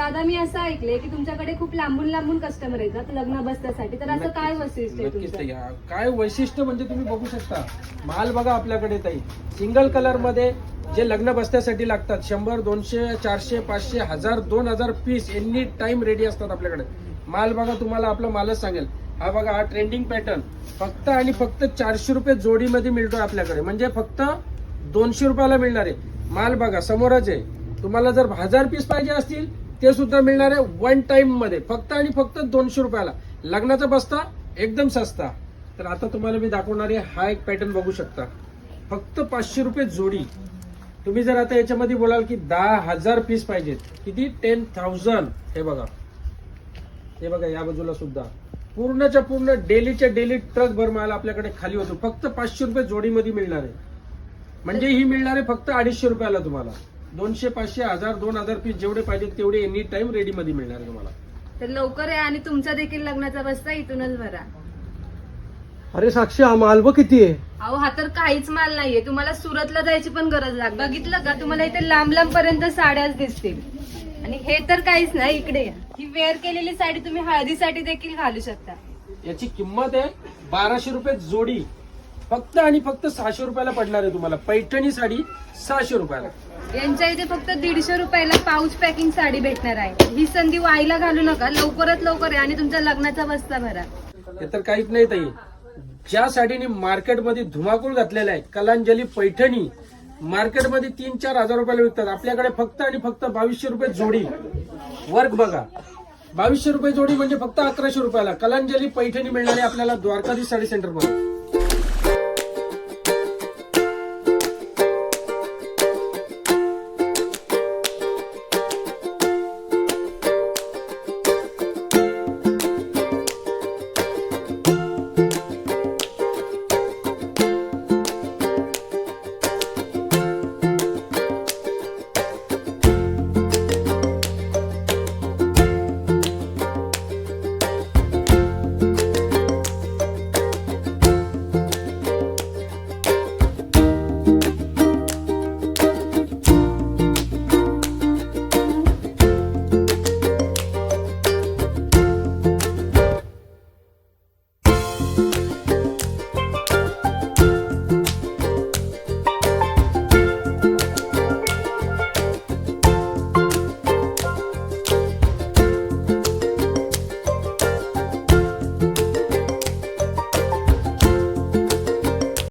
दादा मी असं ऐकलंय की तुमच्याकडे खूप लांबून लांबून कस्टमर येतात लग्न बसण्यासाठी, तर असं काय वैशिष्ट्य आहे नक्कीच तुमचं? ताई. काय वैशिष्ट्य म्हणजे तुम्ही बघू शकता, माल बघा आपल्याकडे ताई, सिंगल कलर मध्ये जे लग्न बसण्यासाठी लागतात 100, 200, 400, 500, 1000, 2000 पीस एनी टाइम रेडी असतात आपल्याकडे. माल बघा, तुम्हाला आपला मालच सांगेल. हा बघा, हा ट्रेंडिंग पॅटर्न फक्त आणि फक्त 400 रुपये जोडीमध्ये मिळतोय आपल्याकडे, म्हणजे फक्त 200 रुपयाला मिळणार आहे. माल बघा समोरच आहे. तुम्हाला जर 1000 पीस पाहिजे असतील ते सुद्धा मिळणार आहे वन टाइम मध्ये, फक्त आणि फक्त 200 रुपयाला. लग्नाचा बस्ता एकदम सस्ता. तर आता तुम्हाला मी दाखवणार आहे, हा एक पॅटर्न बघू शकता, फक्त 500 रुपये जोडी. तुम्ही जर आता याच्यामध्ये बोलाल की 10,000 पीस पाहिजेत, किती? 10,000. हे बघा, हे बघा, या बाजूला सुद्धा पूर्णच्या पूर्ण डेलीच्या डेली ट्रक भर माल आपल्याकडे खाली होतो. फक्त 500 रुपये जोडीमध्ये मिळणार आहे. म्हणजे ही मिळणार आहे फक्त 250 रुपयाला तुम्हाला. 200, 500, 1000, 2000 पीस जेवढे पाहिजे तेवढे एनी टाइम रेडी मध्ये मिळणार आहे तुम्हाला. तर लवकर आहे आणि तुमचा देखील लग्नाचा बस्ता इथूनच भरा. अरे साक्षी, हा माल बघ किती आहे. अहो हा तर काहीच माल नाहीये. तुम्हाला सुरतला जायची पण गरज लागते. बघितलं का, तुम्हाला इथे लांब लांब पर्यंत साड्याच दिसतील. आणि हे तर काहीच नाही. इकडे या. ही वेअर केलेली साडी तुम्ही हळदीसाठी देखील घालू शकता. याची किंमत आहे 1200 रुपये जोडी. फक्त आणि फक्त 600 रुपयाला पडणार आहे तुम्हाला. पैठणी साडी 600 रुपयाला. यांच्या इथे फक्त 150 रुपयाला पाऊच पॅकिंग साडी भेटणार आहे. ही संधी वाईला घालू नका. लवकरात लवकर आहे आणि तुमच्या लग्नाचा बस्ता भरा. हे तर काहीच नाही ताई. ज्या साडीने मार्केटमध्ये धुमाकूळ घातलेला आहे, कलांजली पैठणी, मार्केटमध्ये 3-4 हजार रुपयाला विकतात. आपल्याकडे फक्त आणि फक्त 2200 रुपये जोडी. वर्क बघा, 2200 रुपये जोडी म्हणजे फक्त 1100 रुपयाला कलांजली पैठणी मिळणारी आपल्याला द्वारकाधीश साडी सेंटर मध्ये.